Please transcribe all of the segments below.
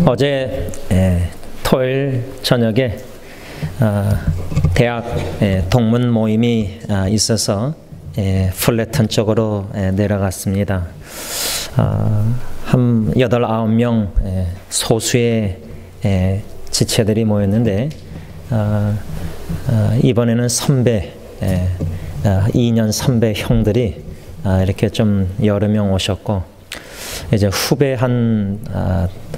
어제 토요일 저녁에 대학 동문 모임이 있어서 풀레턴 쪽으로 내려갔습니다. 한 8, 9명 소수의 지체들이 모였는데 이번에는 선배, 2년 선배 형들이 이렇게 좀 여러 명 오셨고, 이제 후배 한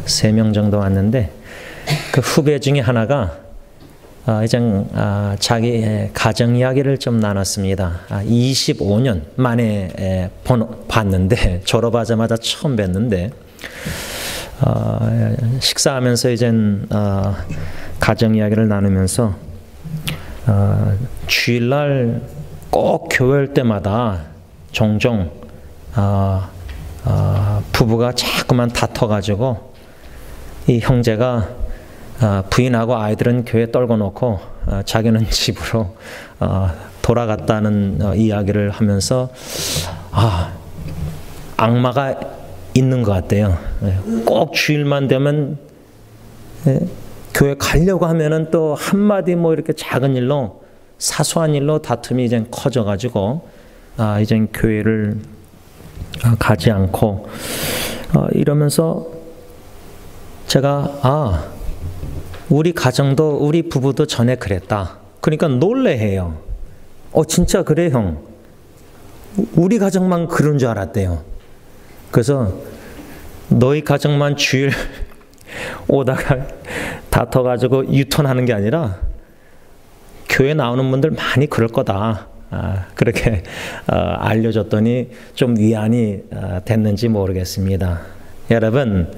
3명 정도 왔는데, 그 후배 중에 하나가 이제 자기 가정 이야기를 좀 나눴습니다. 25년 만에 봤는데, 졸업하자마자 처음 뵀는데, 식사하면서 이제 가정 이야기를 나누면서 주일날 꼭 교회 올 때마다 종종 부부가 자꾸만 다퉈가지고 이 형제가 부인하고 아이들은 교회 떨궈 놓고 자기는 집으로 돌아갔다는 이야기를 하면서 악마가 있는 것 같대요. 꼭 주일만 되면 교회 가려고 하면은 또 한마디 뭐 이렇게 작은 일로, 사소한 일로 다툼이 이제 커져가지고 이제 교회를 가지 않고 이러면서 제가 우리 가정도, 우리 부부도 전에 그랬다. 그러니까 놀래해요. 진짜 그래 형. 우리 가정만 그런 줄 알았대요. 그래서 너희 가정만 주일 오다가 다퉈가지고 유턴하는 게 아니라 교회 나오는 분들 많이 그럴 거다. 그렇게 알려줬더니 좀 위안이 됐는지 모르겠습니다. 여러분,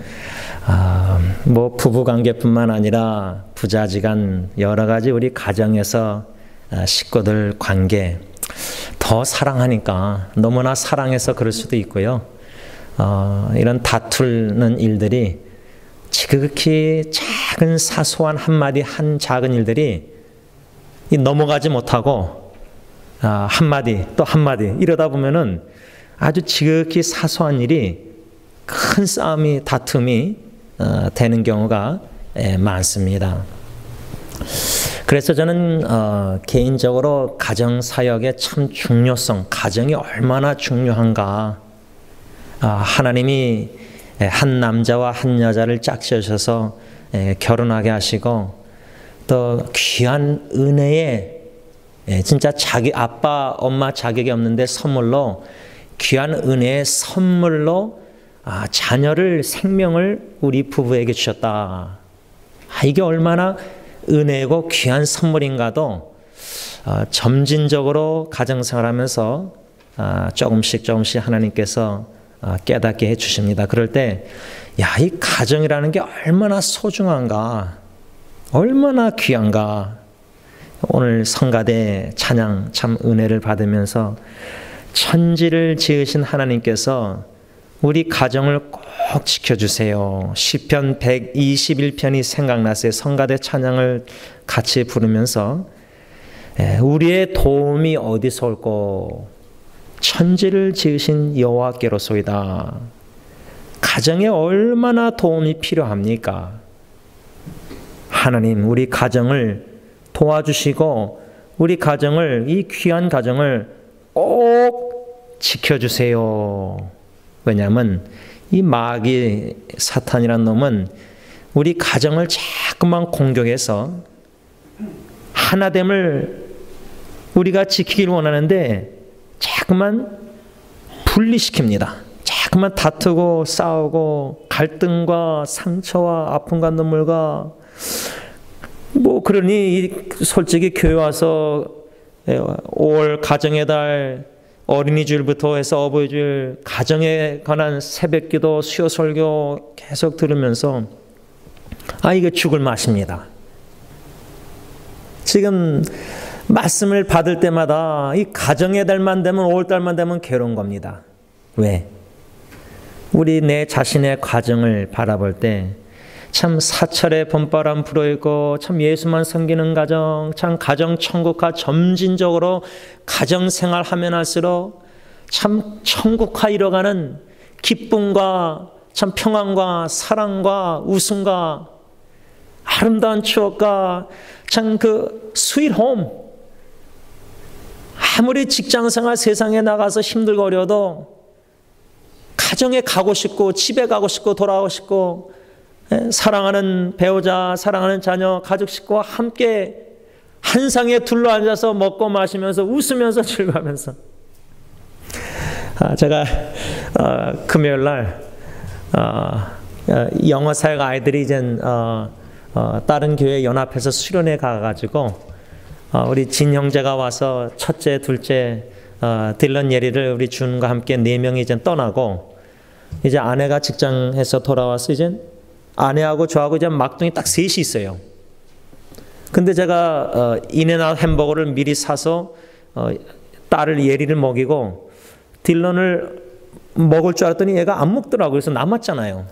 뭐 부부관계뿐만 아니라 부자지간 여러 가지 우리 가정에서 식구들 관계 더 사랑하니까 너무나 사랑해서 그럴 수도 있고요. 이런 다투는 일들이 지극히 작은 사소한 한마디, 한 작은 일들이 넘어가지 못하고 한마디 또 한마디 이러다 보면은 아주 지극히 사소한 일이 큰 싸움이, 다툼이 되는 경우가 많습니다. 그래서 저는 개인적으로 가정사역의 참 중요성, 가정이 얼마나 중요한가, 하나님이 한 남자와 한 여자를 짝지으셔서 결혼하게 하시고, 또 귀한 은혜에 진짜 자기 아빠 엄마 자격이 없는데 선물로, 귀한 은혜의 선물로 자녀를, 생명을 우리 부부에게 주셨다. 이게 얼마나 은혜고 귀한 선물인가도 점진적으로 가정생활하면서 조금씩 하나님께서 깨닫게 해주십니다. 그럴 때 이 가정이라는 게 얼마나 소중한가, 얼마나 귀한가. 오늘 성가대 찬양 참 은혜를 받으면서 천지를 지으신 하나님께서 우리 가정을 꼭 지켜주세요. 시편 121편이 생각나세요. 성가대 찬양을 같이 부르면서 우리의 도움이 어디서 올꼬? 천지를 지으신 여호와께로소이다. 가정에 얼마나 도움이 필요합니까? 하나님, 우리 가정을 도와주시고 우리 가정을, 이 귀한 가정을 꼭 지켜주세요. 왜냐하면 이 마귀, 사탄이란 놈은 우리 가정을 자꾸만 공격해서 하나됨을 우리가 지키길 원하는데 자꾸만 분리시킵니다. 자꾸만 다투고 싸우고 갈등과 상처와 아픔과 눈물과 뭐 그러니 솔직히 교회 와서 5월 가정의 달, 어린이 주일부터 해서 어버이 주일, 가정에 관한 새벽기도, 수요 설교 계속 들으면서 이게 죽을 맛입니다. 지금 말씀을 받을 때마다 이 가정의 달만 되면, 5월 달만 되면 괴로운 겁니다. 왜? 우리 내 자신의 가정을 바라볼 때 참 사철의 봄바람 불어있고 참 예수만 섬기는 가정, 참 가정 천국화, 점진적으로 가정생활 하면 할수록 참 천국화 이뤄가는 기쁨과 참 평안과 사랑과 웃음과 아름다운 추억과 참 그 스윗 홈. 아무리 직장생활 세상에 나가서 힘들고 어려도 가정에 가고 싶고 집에 가고 싶고 돌아가고 싶고 사랑하는 배우자, 사랑하는 자녀, 가족 식구와 함께 한 상에 둘러앉아서 먹고 마시면서 웃으면서 즐거워하면서 제가 금요일 날 영어 사역 아이들이 이제 다른 교회 연합해서 수련회 가가지고 우리 진 형제가 와서 첫째, 둘째 딜런 예리를 우리 준과 함께 4명이 이제 떠나고 이제 아내가 직장에서 돌아와서 이제 아내하고 저하고 이제 막둥이 딱 셋이 있어요. 근데 제가 인앤아웃 햄버거를 미리 사서 딸을 예리를 먹이고 딜런을 먹을 줄 알았더니 얘가 안 먹더라고요. 그래서 남았잖아요.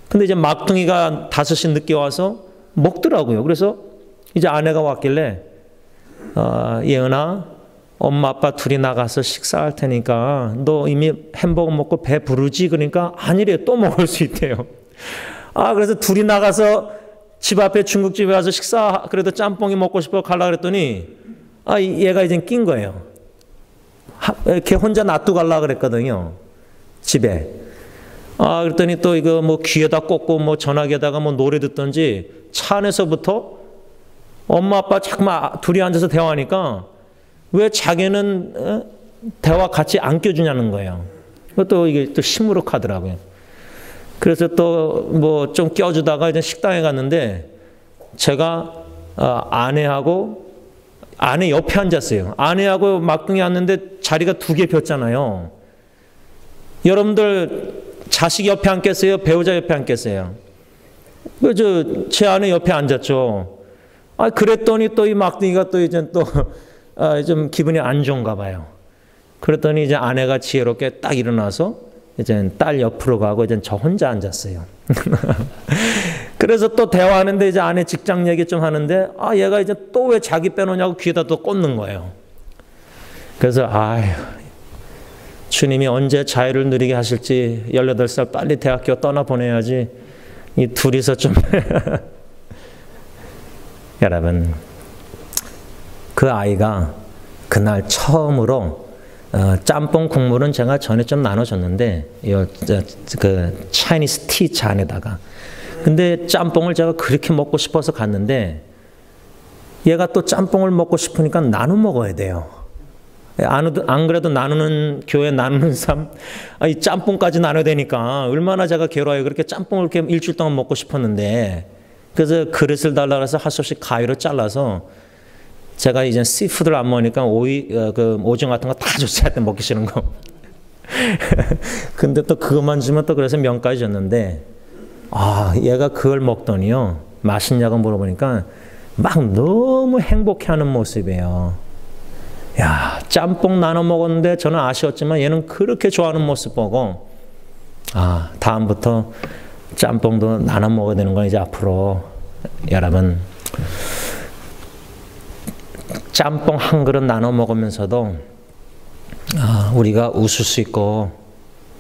근데 이제 막둥이가 5시 늦게 와서 먹더라고요. 그래서 이제 아내가 왔길래 예은아, 엄마 아빠 둘이 나가서 식사할 테니까 너 이미 햄버거 먹고 배 부르지? 그러니까 아니래요. 또 먹을 수 있대요. 그래서 둘이 나가서 집 앞에 중국집에 와서 식사, 그래도 짬뽕이 먹고 싶어 가려고 그랬더니 얘가 이제 낀 거예요. 걔 혼자 놔두고 가려고 그랬거든요. 집에. 그랬더니 또 이거 뭐 귀에다 꽂고 뭐 전화기에다가 뭐 노래 듣던지 차 안에서부터 엄마 아빠 자꾸만 둘이 앉아서 대화하니까 왜 자기는 대화 같이 안 껴주냐는 거예요. 그것도 이게 또 시무룩하더라고요. 그래서 또 뭐 좀 껴주다가 이제 식당에 갔는데 제가 아내하고 아내 옆에 앉았어요. 아내하고 막둥이 앉는데 자리가 2개 폈잖아요. 여러분들 자식 옆에 앉겠어요? 배우자 옆에 앉겠어요? 제 아내 옆에 앉았죠. 그랬더니 또 이 막둥이가 또 이제 또 좀 기분이 안 좋은가 봐요. 그랬더니 이제 아내가 지혜롭게 딱 일어나서 이제 딸 옆으로 가고 이제 저 혼자 앉았어요. 그래서 또 대화하는데 이제 아내 직장 얘기 좀 하는데 얘가 이제 또 왜 자기 빼놓냐고 귀에다 또 꽂는 거예요. 그래서 주님이 언제 자유를 누리게 하실지 18살 빨리 대학교 떠나보내야지 이 둘이서 좀 여러분 그 아이가 그날 처음으로 짬뽕 국물은 제가 전에 좀 나눠줬는데 그 차이니스 티 잔에다가 근데 짬뽕을 제가 그렇게 먹고 싶어서 갔는데 얘가 또 짬뽕을 먹고 싶으니까 나눠 먹어야 돼요. 안 그래도 나누는 교회 나누는 삶 이 짬뽕까지 나눠야 되니까 얼마나 제가 괴로워요. 그렇게 짬뽕을 이렇게 일주일 동안 먹고 싶었는데 그래서 그릇을 달라고 해서 할 수 없이 가위로 잘라서 제가 이제 씨푸드를 안 먹으니까 오징어 같은 거 다 줬어요. 할 때 먹기 싫은 거. 근데 또 그것만 주면 또 그래서 면까지 줬는데 얘가 그걸 먹더니요. 맛있냐고 물어보니까 막 너무 행복해하는 모습이에요. 야, 짬뽕 나눠 먹었는데 저는 아쉬웠지만 얘는 그렇게 좋아하는 모습 보고 다음부터 짬뽕도 나눠 먹어야 되는 거 이제 앞으로 여러분 짬뽕 한 그릇 나눠 먹으면서도 우리가 웃을 수 있고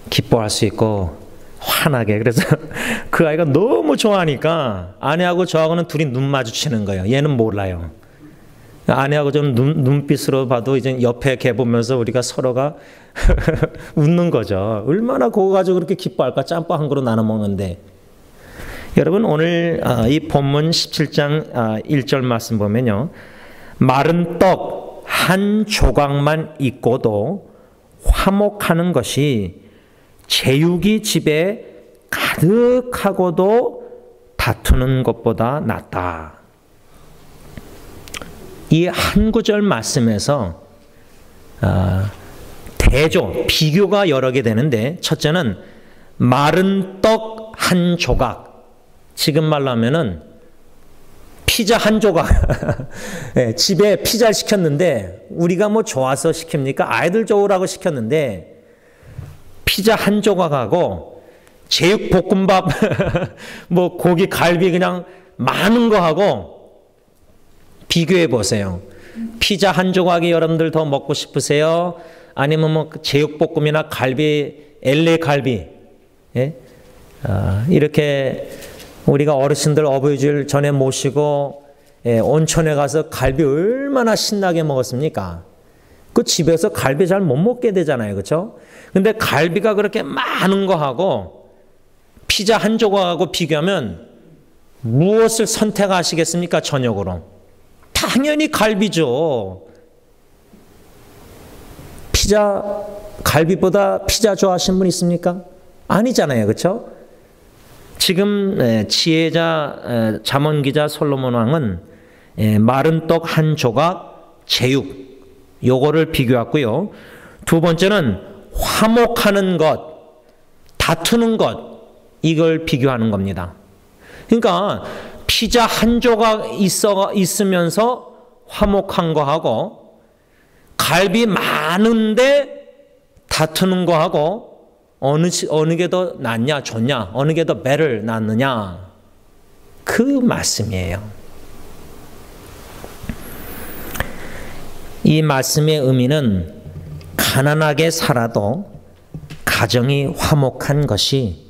기뻐할 수 있고 환하게 그래서 그 아이가 너무 좋아하니까 아내하고 저하고는 둘이 눈 마주치는 거예요. 얘는 몰라요. 아내하고 좀 눈빛으로 봐도 이제 옆에 걔 보면서 우리가 서로가 웃는 거죠. 얼마나 그거 가지고 그렇게 기뻐할까? 짬뽕 한 그릇 나눠 먹는데. 여러분 오늘 이 본문 17장 1절 말씀 보면요. 마른 떡 한 조각만 있고도 화목하는 것이 제육이 집에 가득하고도 다투는 것보다 낫다. 이 한 구절 말씀에서 비교가 여러 개 되는데 첫째는 마른 떡 한 조각. 지금 말로 하면은 피자 한 조각. 네, 집에 피자를 시켰는데 우리가 뭐 좋아서 시킵니까? 아이들 좋으라고 시켰는데 피자 한 조각하고 제육볶음밥 뭐 고기 갈비 그냥 많은 거 하고 비교해 보세요. 피자 한 조각이 여러분들 더 먹고 싶으세요? 아니면 뭐 제육볶음이나 갈비 LA 갈비 이렇게 우리가 어르신들 어버이주일 전에 모시고 온천에 가서 갈비 얼마나 신나게 먹었습니까? 그 집에서 갈비 잘 못 먹게 되잖아요. 그렇죠? 근데 갈비가 그렇게 많은 거하고 피자 한 조각하고 비교하면 무엇을 선택하시겠습니까? 저녁으로. 당연히 갈비죠. 갈비보다 피자 좋아하시는 분 있습니까? 아니잖아요. 그렇죠? 지금 지혜자 잠언기자 솔로몬 왕은 마른 떡 한 조각, 제육 요거를 비교했고요. 두 번째는 화목하는 것, 다투는 것 이걸 비교하는 겁니다. 그러니까 피자 한 조각 있으면서 화목한 거하고 갈비 많은데 다투는 거하고 어느 게 더 낫냐 좋냐 어느 게 더 better 낫느냐 그 말씀이에요. 이 말씀의 의미는 가난하게 살아도 가정이 화목한 것이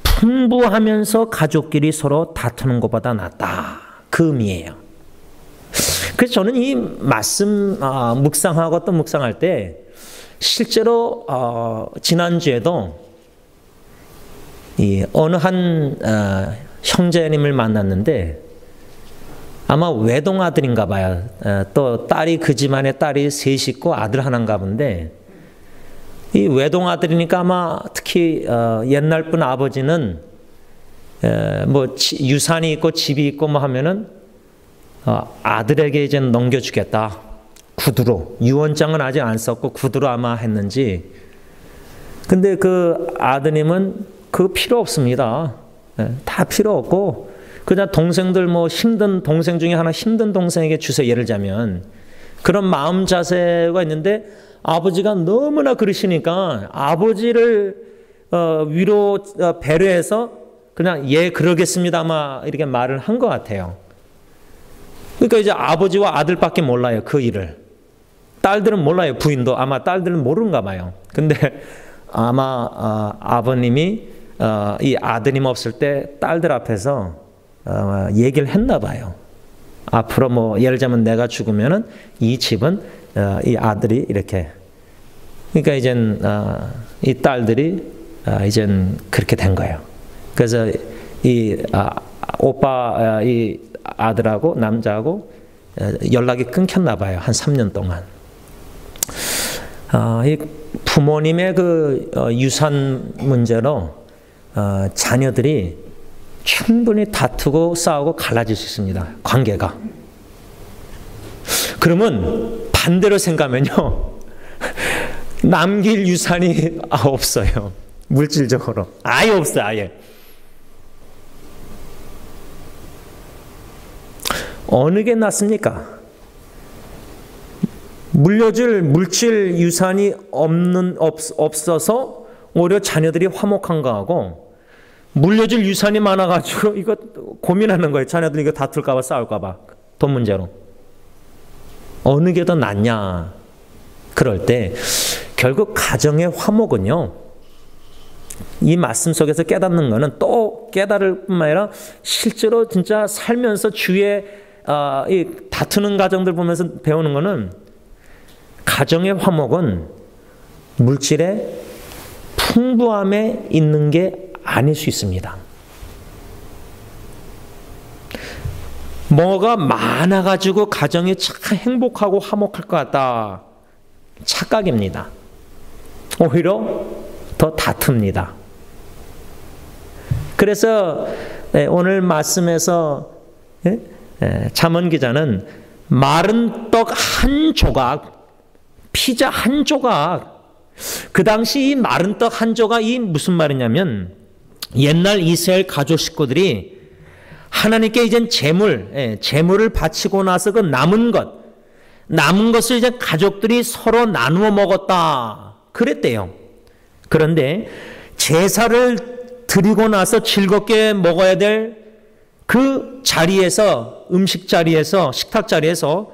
풍부하면서 가족끼리 서로 다투는 것보다 낫다. 그 의미예요. 그래서 저는 이 말씀 묵상하고 또 묵상할 때 실제로 지난주에도 어느 한 형제님을 만났는데 아마 외동아들인가 봐요. 또 딸이 그 집안에 딸이 셋이 있고 아들 하나인가 본데 이 외동아들이니까 아마 특히 옛날 분 아버지는 뭐 유산이 있고 집이 있고 뭐 하면은 아들에게 이제 넘겨주겠다. 구두로. 유언장은 아직 안 썼고 구두로 아마 했는지. 근데 그 아드님은 그 필요 없습니다. 다 필요 없고 그냥 동생들 뭐 힘든 동생 중에 하나 힘든 동생에게 주세요. 예를 들자면 그런 마음 자세가 있는데 아버지가 너무나 그러시니까 아버지를 위로 배려해서 그냥 예 그러겠습니다 아마 이렇게 말을 한 것 같아요. 그러니까 이제 아버지와 아들밖에 몰라요 그 일을. 딸들은 몰라요. 부인도 아마 딸들은 모르는가 봐요. 근데 아마 아버님이 이 아드님 없을 때 딸들 앞에서 얘기를 했나 봐요. 앞으로 뭐 예를 들자면 내가 죽으면은 이 집은 이 아들이 이렇게. 그러니까 이젠 이 딸들이 이젠 그렇게 된 거예요. 그래서 이 오빠 이 아들하고 남자하고 연락이 끊겼나 봐요. 한 3년 동안. 이 부모님의 그 유산 문제로 자녀들이 충분히 다투고 싸우고 갈라질 수 있습니다. 관계가. 그러면 반대로 생각하면요. 남길 유산이 없어요. 물질적으로. 아예 없어요. 아예. 어느 게 낫습니까? 물려줄 물질 유산이 없어서 오히려 자녀들이 화목한 거하고 물려줄 유산이 많아가지고 이거 고민하는 거예요. 자녀들 이거 다툴까봐 싸울까봐 돈 문제로. 어느 게 더 낫냐. 그럴 때 결국 가정의 화목은요. 이 말씀 속에서 깨닫는 거는 또 깨달을 뿐만 아니라 실제로 진짜 살면서 주위에 이 다투는 가정들 보면서 배우는 거는 가정의 화목은 물질의 풍부함에 있는 게 아닐 수 있습니다. 뭐가 많아가지고 가정이 참 행복하고 화목할 것 같다. 착각입니다. 오히려 더 다툽니다. 그래서 오늘 말씀에서 잠언 기자는 마른 떡 한 조각, 피자 한 조각, 그 당시 이 마른 떡 한 조각이 무슨 말이냐면 옛날 이스라엘 가족 식구들이 하나님께 이제 제물을 바치고 나서 그 남은 것을 이제 가족들이 서로 나누어 먹었다. 그랬대요. 그런데 제사를 드리고 나서 즐겁게 먹어야 될 그 자리에서, 음식 자리에서, 식탁 자리에서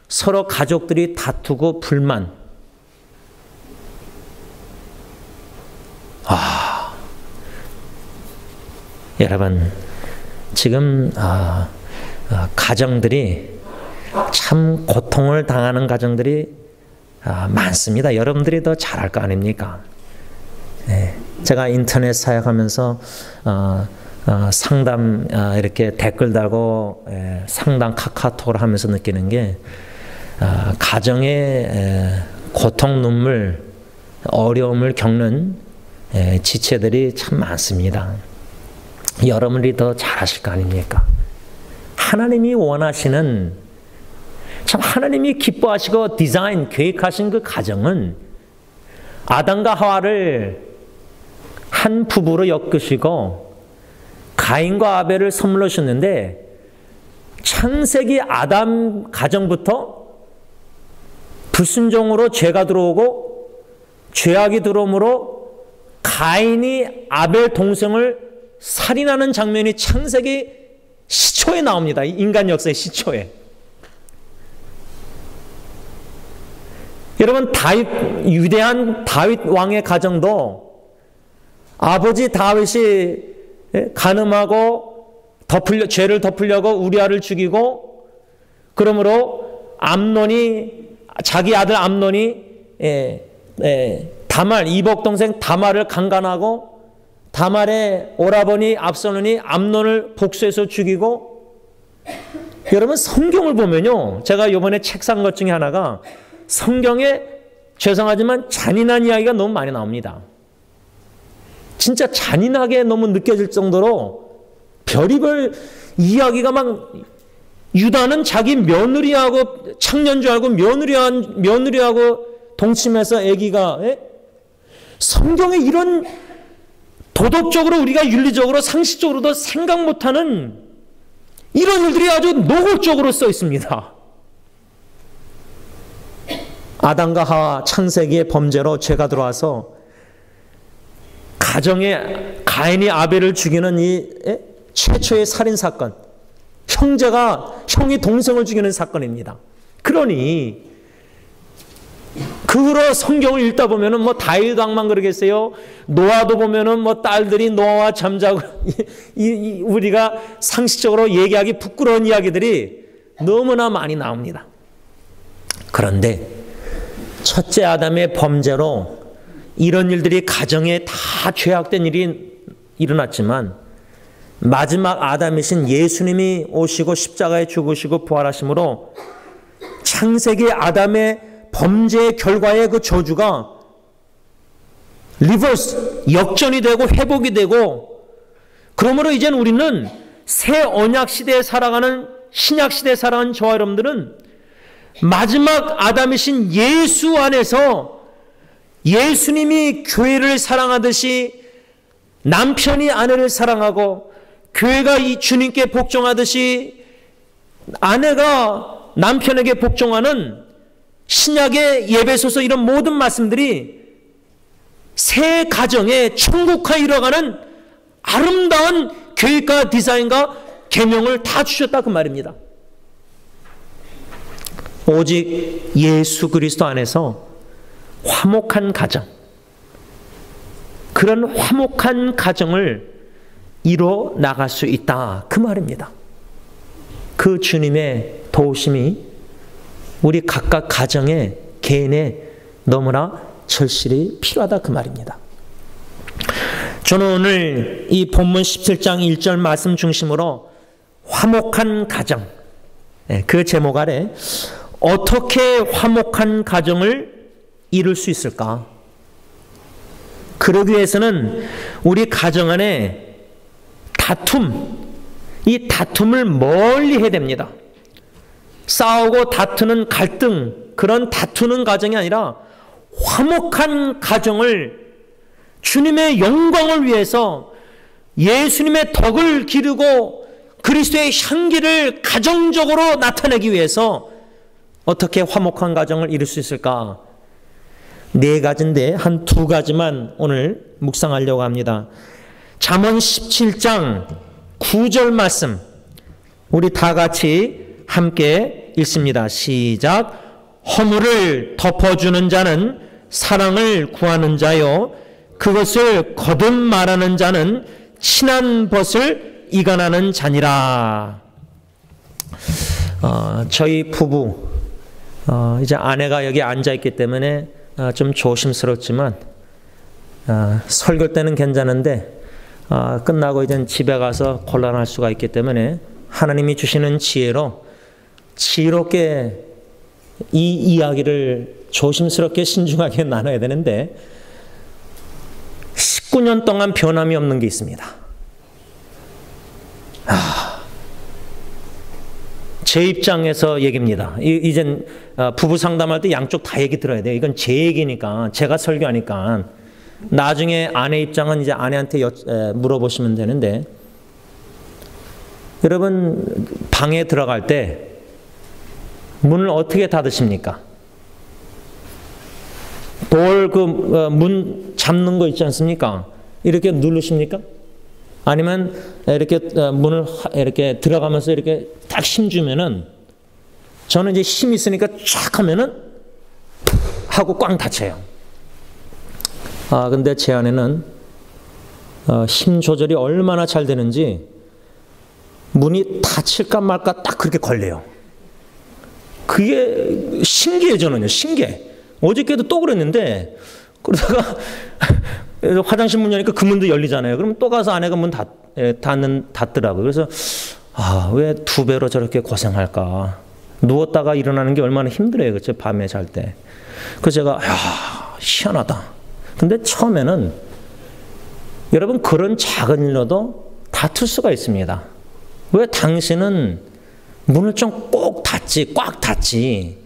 서로 가족들이 다투고 불만. 여러분, 지금 가정들이 참 고통을 당하는 가정들이 많습니다. 여러분들이 더 잘할 거 아닙니까? 제가 인터넷 사역하면서 상담 이렇게 댓글 달고 상담 카카오톡을 하면서 느끼는 게 가정의 고통, 눈물, 어려움을 겪는 지체들이 참 많습니다. 여러분들이 더 잘하실 거 아닙니까? 하나님이 원하시는, 참 하나님이 기뻐하시고 디자인, 계획하신 그 가정은 아담과 하와를 한 부부로 엮으시고 가인과 아벨을 선물로 주셨는데, 창세기 아담 가정부터 불순종으로 죄가 들어오고 죄악이 들어오므로 가인이 아벨 동생을 살인하는 장면이 창세기 시초에 나옵니다. 인간 역사의 시초에. 여러분, 위대한 다윗 왕의 가정도 아버지 다윗이 간음하고 죄를 덮으려고 우리아를 죽이고, 그러므로 자기 아들 암논이 다말, 이복 동생 다말을 강간하고, 다말의 오라버니 압살롬이 암논을 복수해서 죽이고. 여러분, 성경을 보면요, 제가 이번에 책 산 것 중에 하나가, 성경에 죄송하지만 잔인한 이야기가 너무 많이 나옵니다. 진짜 잔인하게 너무 느껴질 정도로 별의별 이야기가 막, 유다는 자기 며느리하고 창년줄 알고 며느리하고 동침해서 아기가, 성경에 이런 도덕적으로, 우리가 윤리적으로 상식적으로도 생각 못하는 이런 일들이 아주 노골적으로 써 있습니다. 아담과 하와 창세기의 범죄로 죄가 들어와서 가정에 가인이 아벨을 죽이는 이 최초의 살인사건, 형이 동생을 죽이는 사건입니다. 그러니 그 후로 성경을 읽다 보면은 뭐 다윗 왕만 그러겠어요? 노아도 보면은 뭐 딸들이 노아와 잠자고 우리가 상식적으로 얘기하기 부끄러운 이야기들이 너무나 많이 나옵니다. 그런데 첫째 아담의 범죄로 이런 일들이 가정에 다 죄악된 일이 일어났지만, 마지막 아담이신 예수님이 오시고 십자가에 죽으시고 부활하심으로 창세기 아담의 범죄의 결과의 그 저주가 리버스, 역전이 되고 회복이 되고, 그러므로 이제는 우리는 새 언약 시대에 살아가는, 신약 시대에 살아가는 저와 여러분들은 마지막 아담이신 예수 안에서 예수님이 교회를 사랑하듯이 남편이 아내를 사랑하고, 교회가 이 주님께 복종하듯이 아내가 남편에게 복종하는 신약의 예배소서, 이런 모든 말씀들이 새 가정의 천국화에 이뤄가는 아름다운 계획과 디자인과 계명을 다 주셨다, 그 말입니다. 오직 예수 그리스도 안에서 화목한 가정, 그런 화목한 가정을 이뤄 나갈 수 있다, 그 말입니다. 그 주님의 도우심이 우리 각각 가정에, 개인에 너무나 절실히 필요하다, 그 말입니다. 저는 오늘 이 본문 17장 1절 말씀 중심으로 화목한 가정, 그 제목 아래 어떻게 화목한 가정을 이룰 수 있을까? 그러기 위해서는 우리 가정 안에 이 다툼을 멀리 해야 됩니다. 싸우고 다투는 갈등, 그런 다투는 가정이 아니라 화목한 가정을 주님의 영광을 위해서 예수님의 덕을 기르고 그리스도의 향기를 가정적으로 나타내기 위해서 어떻게 화목한 가정을 이룰 수 있을까? 4가지인데 한 2가지만 오늘 묵상하려고 합니다. 잠언 17장 9절 말씀, 우리 다 같이 함께 읽습니다. 시작. 허물을 덮어주는 자는 사랑을 구하는 자요, 그것을 거듭 말하는 자는 친한 벗을 이간하는 자니라. 저희 부부, 이제 아내가 여기 앉아있기 때문에 좀 조심스럽지만 설교 때는 괜찮은데 끝나고 이제 집에 가서 곤란할 수가 있기 때문에 하나님이 주시는 지혜로 지혜롭게 이 이야기를 조심스럽게 신중하게 나눠야 되는데 19년 동안 변함이 없는 게 있습니다. 제 입장에서 얘기입니다. 이젠 부부 상담할 때 양쪽 다 얘기 들어야 돼요. 이건 제 얘기니까, 제가 설교하니까. 나중에 아내 입장은 이제 아내한테 물어보시면 되는데, 여러분 방에 들어갈 때 문을 어떻게 닫으십니까? 돌 문 잡는 거 있지 않습니까? 이렇게 누르십니까? 아니면 이렇게 문을 이렇게 들어가면서 이렇게 딱 힘주면은, 저는 이제 힘이 있으니까 쫙 하면은 하고 꽝 닫혀요. 근데 제 아내는 힘 조절이 얼마나 잘 되는지 문이 닫힐까 말까 딱 그렇게 걸려요. 그게 신기해, 저는요. 신기해. 어저께도 또 그랬는데, 그러다가 화장실 문 여니까 그 문도 열리잖아요. 그럼 또 가서 아내가 문 닫더라고요. 그래서 왜 두 배로 저렇게 고생할까? 누웠다가 일어나는 게 얼마나 힘들어요, 그렇죠? 밤에 잘 때. 그래서 제가 희한하다. 근데 처음에는 여러분 그런 작은 일로도 다툴 수가 있습니다. 왜 당신은 문을 좀 꼭 닫지, 꽉 닫지?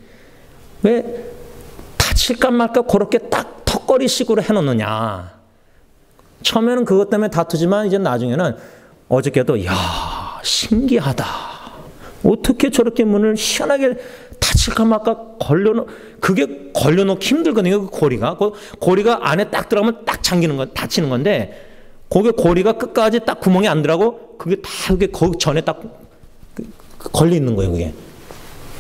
왜 닫힐까 말까 그렇게 딱 턱걸이식으로 해놓느냐? 처음에는 그것 때문에 다투지만 이제 나중에는 어저께도 신기하다. 어떻게 저렇게 문을 희한하게 닫힐까 말까 그게 걸려놓기 힘들거든요. 그 고리가 안에 딱 들어가면 딱 닫히는 건데, 그게 고리가 끝까지 딱 구멍이 안 들어가고 그게 다 그게 거기 전에 딱 걸려 있는 거예요, 그게.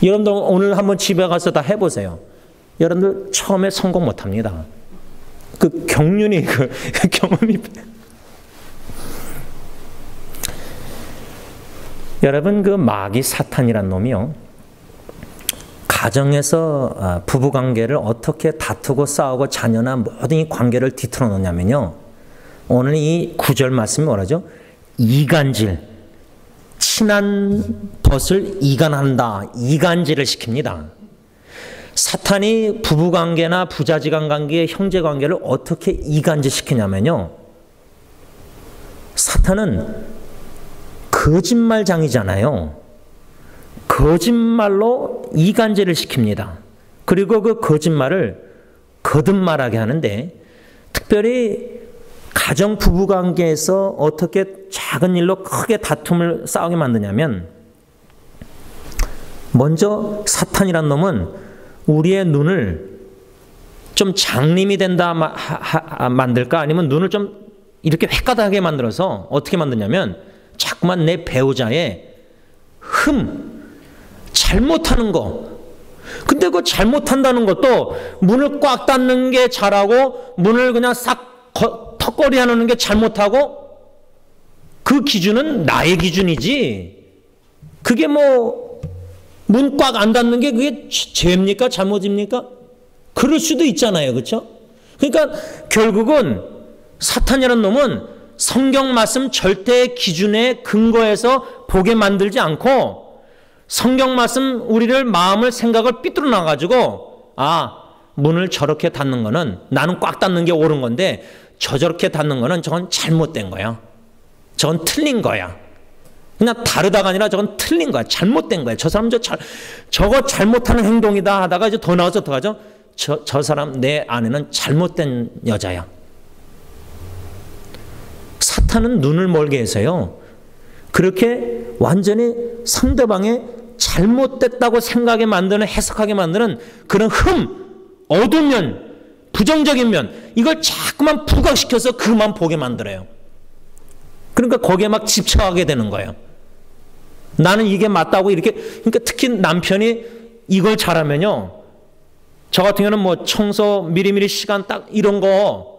여러분들 오늘 한번 집에 가서 다 해보세요. 여러분들 처음에 성공 못 합니다. 그 경륜이, 그 경험이. 여러분, 그 마귀 사탄이란 놈이요, 가정에서 부부 관계를 어떻게 다투고 싸우고 자녀나 모든 이 관계를 뒤틀어 놓냐면요, 오늘 이 9절 말씀이 뭐라죠? 이간질, 친한 벗을 이간한다. 이간질을 시킵니다. 사탄이 부부관계나 부자지간 관계, 형제관계를 어떻게 이간질시키냐면요, 사탄은 거짓말장이잖아요. 거짓말로 이간질을 시킵니다. 그리고 그 거짓말을 거듭말하게 하는데, 특별히 가정 부부관계에서 어떻게 작은 일로 크게 다툼을 싸우게 만드냐면, 먼저 사탄이란 놈은 우리의 눈을 좀 장님이 된다 만들까, 아니면 눈을 좀 이렇게 획가닥하게 만들어서 어떻게 만드냐면, 자꾸만 내 배우자의 잘못하는 거. 근데 그 잘못한다는 것도 문을 꽉 닫는 게 잘하고 문을 그냥 싹 턱걸이 하는 게 잘못하고, 그 기준은 나의 기준이지, 그게 뭐 문 꽉 안 닫는 게 그게 죄입니까? 잘못입니까? 그럴 수도 있잖아요. 그렇죠? 그러니까 결국은 사탄이라는 놈은 성경 말씀 절대 기준에 근거해서 보게 만들지 않고, 성경 말씀 우리를 마음을 생각을 삐뚤어 놔가지고, 문을 저렇게 닫는 거는 나는 꽉 닫는 게 옳은 건데 저렇게 닫는 거는 저건 잘못된 거야. 저건 틀린 거야. 그냥 다르다가 아니라 저건 틀린 거야. 잘못된 거야. 저 사람 저거 잘못하는 행동이다 하다가 이제 더 나아서 어떡하죠? 저 사람, 내 아내는 잘못된 여자야. 사탄은 눈을 멀게 해서요, 그렇게 완전히 상대방의 잘못됐다고 생각하게 만드는, 해석하게 만드는 그런 어두운 면, 부정적인 면, 이걸 자꾸만 부각시켜서 그만 보게 만들어요. 그러니까 거기에 막 집착하게 되는 거예요. 나는 이게 맞다고 이렇게. 그러니까 특히 남편이 이걸 잘하면요, 저 같은 경우는 뭐 청소 미리미리 시간 딱 이런 거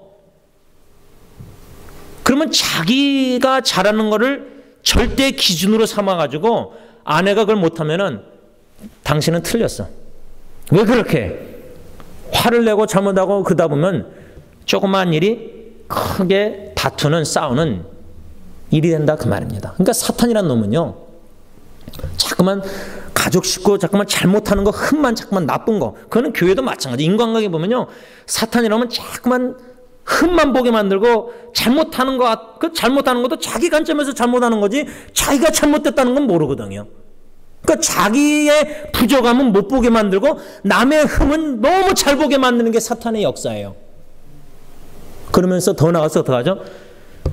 그러면 자기가 잘하는 거를 절대 기준으로 삼아가지고 아내가 그걸 못하면은 당신은 틀렸어. 왜 그렇게 화를 내고 잘못하고 그러다 보면 조그마한 일이 크게 다투는 싸우는 일이 된다 그 말입니다. 그러니까 사탄이란 놈은요, 자꾸만 가족 식구 자꾸만 잘못하는 거, 흠만 자꾸만 나쁜 거, 그거는 교회도 마찬가지. 인간관계 보면요, 사탄이라면 자꾸만 흠만 보게 만들고 잘못하는 거, 그 잘못하는 것도 자기 관점에서 잘못하는 거지 자기가 잘못됐다는 건 모르거든요. 그러니까 자기의 부족함은 못 보게 만들고 남의 흠은 너무 잘 보게 만드는 게 사탄의 역사예요. 그러면서 더 나가서 어떻게 하죠?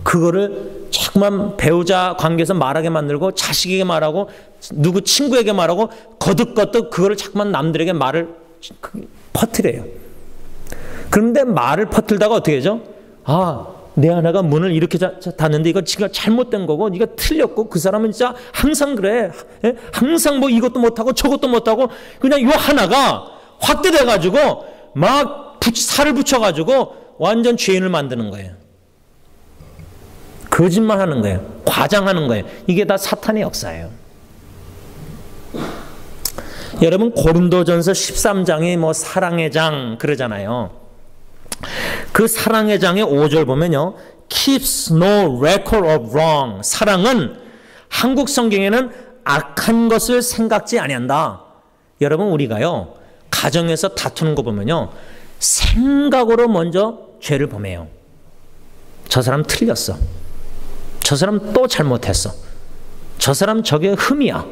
그거를 자꾸만 배우자 관계에서 말하게 만들고 자식에게 말하고 누구 친구에게 말하고 거듭거듭 그거를 자꾸만 남들에게 말을 퍼뜨려요. 그런데 말을 퍼뜨리다가 어떻게 하죠? 아, 내 아내가 문을 이렇게 닫는데 이거 지금 잘못된 거고 네가 틀렸고 그 사람은 진짜 항상 그래. 예? 항상 뭐 이것도 못하고 저것도 못하고 그냥 요 하나가 확대돼가지고 막 살을 붙여가지고 완전 죄인을 만드는 거예요. 거짓말하는 거예요. 과장하는 거예요. 이게 다 사탄의 역사예요. 여러분 고린도전서 13장이 뭐 사랑의 장 그러잖아요. 그 사랑의 장의 5절 보면요, keeps no record of wrong. 사랑은 한국 성경에는 악한 것을 생각지 아니한다. 여러분 우리가요 가정에서 다투는 거 보면요 생각으로 먼저 죄를 범해요. 저 사람 틀렸어. 저 사람 또 잘못했어. 저 사람 저게 흠이야.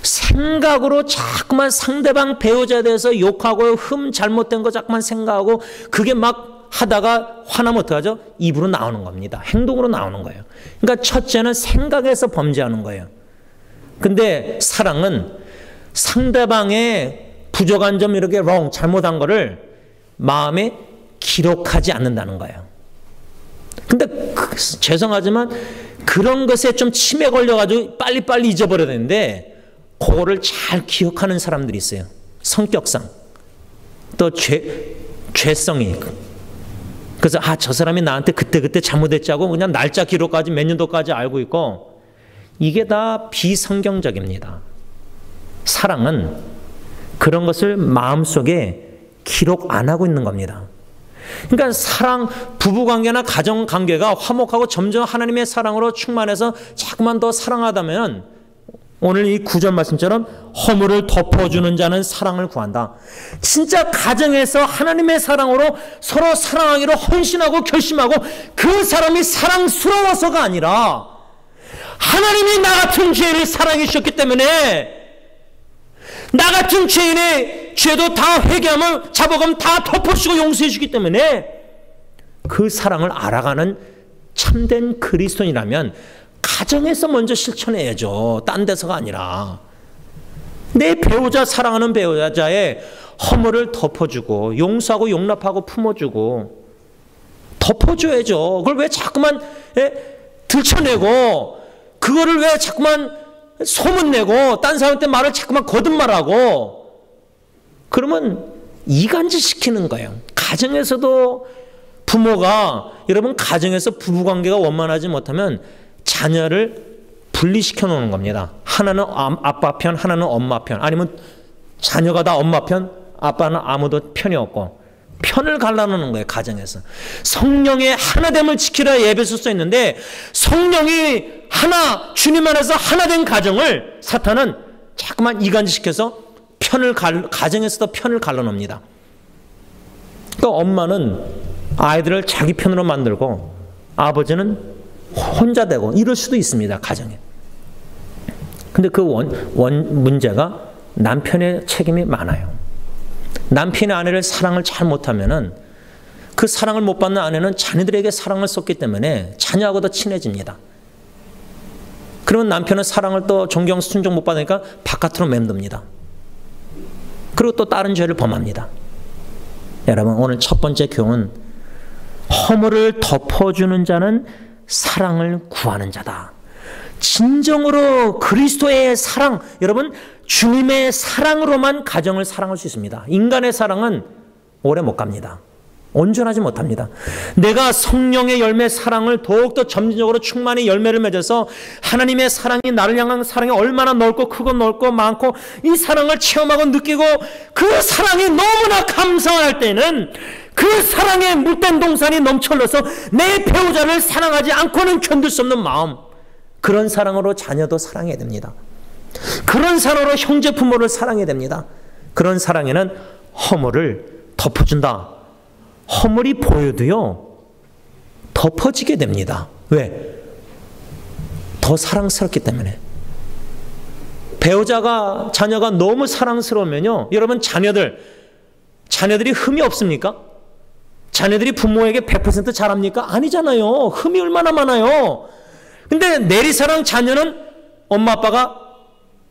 생각으로 자꾸만 상대방 배우자에 대해서 욕하고 흠 잘못된 거 자꾸만 생각하고 그게 막 하다가 화나면 어떡하죠? 입으로 나오는 겁니다. 행동으로 나오는 거예요. 그러니까 첫째는 생각에서 범죄하는 거예요. 근데 사랑은 상대방의 부족한 점 이렇게 wrong 잘못한 거를 마음에 기록하지 않는다는 거예요. 근데 죄송하지만 그런 것에 좀 치매 걸려가지고 빨리빨리 잊어버려야 되는데 그거를 잘 기억하는 사람들이 있어요. 성격상 또 죄성이. 그래서 저 사람이 나한테 그때 잘못했지 하고 그냥 날짜 기록까지 몇 년도까지 알고 있고, 이게 다 비성경적입니다. 사랑은 그런 것을 마음속에 기록 안 하고 있는 겁니다. 그러니까 사랑, 부부관계나 가정관계가 화목하고 점점 하나님의 사랑으로 충만해서 자꾸만 더 사랑하다면 오늘 이 9절 말씀처럼 허물을 덮어주는 자는 사랑을 구한다. 진짜 가정에서 하나님의 사랑으로 서로 사랑하기로 헌신하고 결심하고 그 사람이 사랑스러워서가 아니라 하나님이 나 같은 죄인을 사랑해 주셨기 때문에 나 같은 죄인의 죄도 다 회개하면 자복하면 다 덮어주시고 용서해 주기 때문에 그 사랑을 알아가는 참된 그리스도인이라면 가정에서 먼저 실천해야죠. 딴 데서가 아니라. 내 배우자, 사랑하는 배우자의 허물을 덮어주고 용서하고 용납하고 품어주고 덮어줘야죠. 그걸 왜 자꾸만 들춰내고 그거를 왜 자꾸만 소문내고 딴 사람한테 말을 자꾸만 거듭말하고 그러면 이간질 시키는 거예요. 가정에서도 부모가, 여러분 가정에서 부부관계가 원만하지 못하면 자녀를 분리시켜 놓는 겁니다. 하나는 아빠 편, 하나는 엄마 편, 아니면 자녀가 다 엄마 편, 아빠는 아무도 편이 없고 편을 갈라놓는 거예요. 가정에서 성령의 하나됨을 지키라 예배서 써 있는데 성령이 하나, 주님 안에서 하나된 가정을 사탄은 자꾸만 이간질시켜서 가정에서도 편을 갈라놓습니다. 그러니까 엄마는 아이들을 자기 편으로 만들고 아버지는 혼자 되고 이럴 수도 있습니다. 가정에. 근데 그 문제가 남편의 책임이 많아요. 남편이 아내를 사랑을 잘 못하면은 그 사랑을 못 받는 아내는 자녀들에게 사랑을 쏟기 때문에 자녀하고 더 친해집니다. 그러면 남편은 사랑을 또 존경 순종 못 받으니까 바깥으로 맴돕니다. 그리고 또 다른 죄를 범합니다. 여러분 오늘 첫 번째 교훈은 허물을 덮어주는 자는 사랑을 구하는 자다. 진정으로 그리스도의 사랑, 여러분 주님의 사랑으로만 가정을 사랑할 수 있습니다. 인간의 사랑은 오래 못 갑니다. 온전하지 못합니다. 내가 성령의 열매 사랑을 더욱더 점진적으로 충만히 열매를 맺어서 하나님의 사랑이 나를 향한 사랑이 얼마나 넓고 크고 넓고 많고 이 사랑을 체험하고 느끼고 그 사랑이 너무나 감사할 때는 그 사랑의 물된 동산이 넘쳐 흘러서 내 배우자를 사랑하지 않고는 견딜 수 없는 마음, 그런 사랑으로 자녀도 사랑해야 됩니다. 그런 사랑으로 형제 부모를 사랑해야 됩니다. 그런 사랑에는 허물을 덮어준다. 허물이 보여도요 덮어지게 됩니다. 왜? 더 사랑스럽기 때문에. 배우자가 자녀가 너무 사랑스러우면요, 여러분 자녀들이 흠이 없습니까? 자녀들이 부모에게 100% 잘합니까? 아니잖아요. 흠이 얼마나 많아요. 근데 내리사랑 자녀는 엄마 아빠가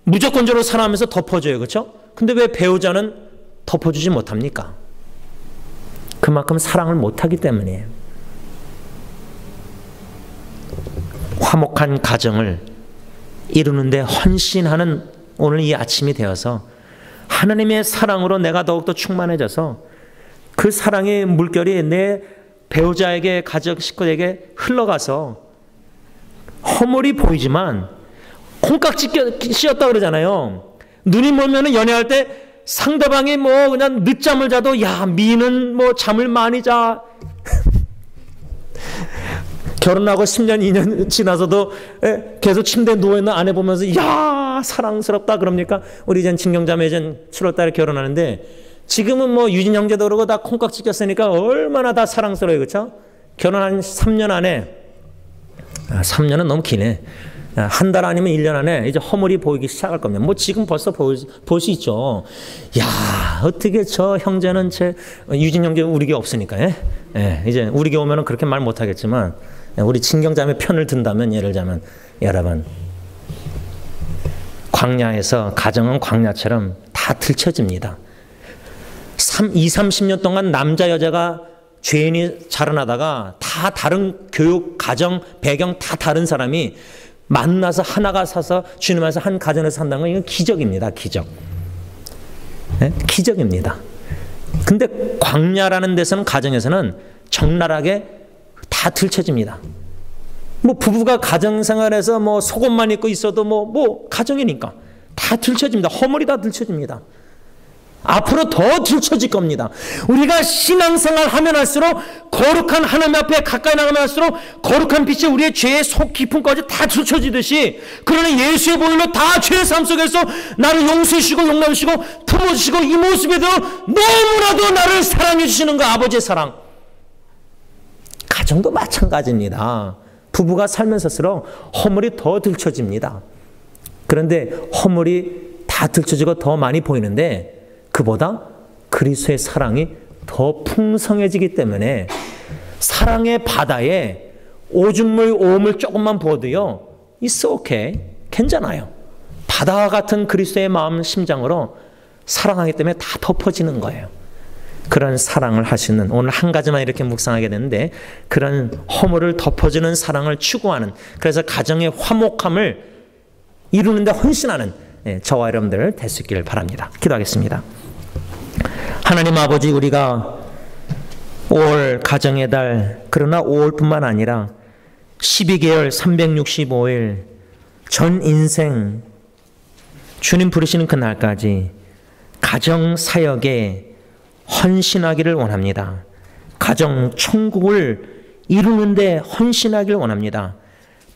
무조건적으로 사랑하면서 덮어줘요. 그렇죠? 근데 왜 배우자는 덮어주지 못합니까? 그만큼 사랑을 못하기 때문이에요. 화목한 가정을 이루는데 헌신하는 오늘 이 아침이 되어서 하나님의 사랑으로 내가 더욱더 충만해져서 그 사랑의 물결이 내 배우자에게, 가족 식구에게 흘러가서 허물이 보이지만 콩깍지 씌었다 그러잖아요. 눈이 멀면 연애할 때 상대방이 뭐 그냥 늦잠을 자도 야 미는 뭐 잠을 많이 자. 결혼하고 10년 2년 지나서도 계속 침대에 누워있는 아내 보면서 야 사랑스럽다 그럽니까? 우리 이젠 친경자매 이젠 7월달에 결혼하는데 지금은 뭐 유진 형제도 그러고 다 콩깍지 꼈으니까 얼마나 다 사랑스러워요. 그렇죠? 결혼한 3년 안에 3년은 너무 기네. 한 달 아니면 1년 안에 이제 허물이 보이기 시작할 겁니다. 뭐 지금 벌써 볼 수 있죠. 야 어떻게 저 형제는 유진 형제 우리 교 없으니까 이제 우리 교 오면은 그렇게 말 못하겠지만 우리 친경자매 편을 든다면 예를 들자면 여러분 광야에서 가정은 광야처럼 다 들춰집니다. 20-30년 동안 남자 여자가 죄인이 자라나다가 다 다른 교육, 가정, 배경 다 다른 사람이 만나서 하나가 사서 주님 안에서 한 가정에서 산다는 건 이건 기적입니다. 기적. 네? 기적입니다. 근데 광야라는 데서는 가정에서는 적나라하게 다 들춰집니다. 뭐 부부가 가정생활에서 뭐 속옷만 입고 있어도 뭐 가정이니까 다 들춰집니다. 허물이 다 들춰집니다. 앞으로 더 들춰질 겁니다. 우리가 신앙생활 하면 할수록 거룩한 하나님 앞에 가까이 나가면 할수록 거룩한 빛이 우리의 죄의 속 깊음까지 다 들춰지듯이 그러나 예수의 보혈로 다 죄의 삶 속에서 나를 용서해 주시고 용납해 주시고 품어주시고 이 모습에도 너무나도 나를 사랑해 주시는 그 아버지의 사랑. 가정도 마찬가지입니다. 부부가 살면서일수록 허물이 더 들춰집니다. 그런데 허물이 다 들춰지고 더 많이 보이는데 그보다 그리스도의 사랑이 더 풍성해지기 때문에 사랑의 바다에 오줌물, 오물 조금만 부어도요, it's okay, 괜찮아요. 바다와 같은 그리스도의 마음 심장으로 사랑하기 때문에 다 덮어지는 거예요. 그런 사랑을 하시는, 오늘 한 가지만 이렇게 묵상하게 되는데 그런 허물을 덮어주는 사랑을 추구하는, 그래서 가정의 화목함을 이루는데 헌신하는 저와 여러분들 될 수 있기를 바랍니다. 기도하겠습니다. 하나님 아버지, 우리가 5월 가정의 달, 그러나 5월뿐만 아니라 12개월 365일 전 인생 주님 부르시는 그날까지 가정 사역에 헌신하기를 원합니다. 가정 천국을 이루는데 헌신하기를 원합니다.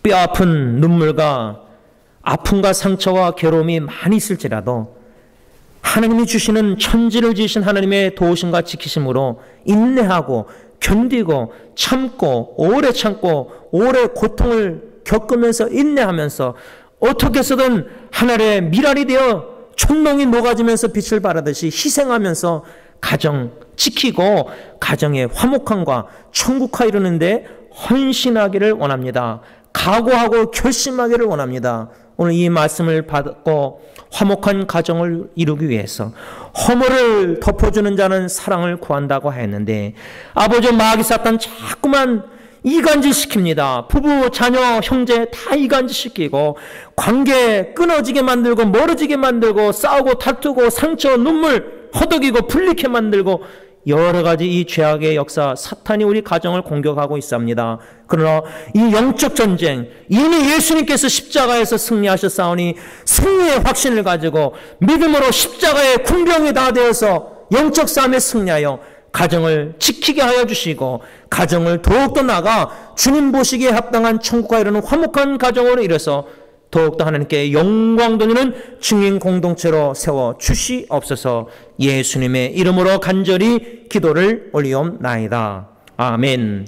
뼈아픈 눈물과 아픔과 상처와 괴로움이 많이 있을지라도 하나님이 주시는, 천지를 지으신 하나님의 도우심과 지키심으로 인내하고 견디고 참고 오래 고통을 겪으면서 인내하면서 어떻게 해서든 하늘의 미랄이 되어 촌농이 녹아지면서 빛을 발하듯이 희생하면서 가정 지키고 가정의 화목함과 천국화 이루는데 헌신하기를 원합니다. 각오하고 결심하기를 원합니다. 오늘 이 말씀을 받고 화목한 가정을 이루기 위해서 허물을 덮어주는 자는 사랑을 구한다고 했는데 아버지 마귀 사탄 자꾸만 이간질시킵니다. 부부, 자녀, 형제 다 이간질시키고 관계 끊어지게 만들고 멀어지게 만들고 싸우고 다투고 상처, 눈물 허덕이고 불리게 만들고 여러 가지 이 죄악의 역사, 사탄이 우리 가정을 공격하고 있습니다. 그러나 이 영적 전쟁, 이미 예수님께서 십자가에서 승리하셨사오니 승리의 확신을 가지고 믿음으로 십자가의 군병이 다 되어서 영적 싸움에 승리하여 가정을 지키게 하여 주시고 가정을 더욱더 나아가 주님 보시기에 합당한 천국과 이르는 화목한 가정으로 이뤄서 더욱더 하나님께 영광 돌리는 증인 공동체로 세워 주시옵소서. 예수님의 이름으로 간절히 기도를 올리옵나이다. 아멘.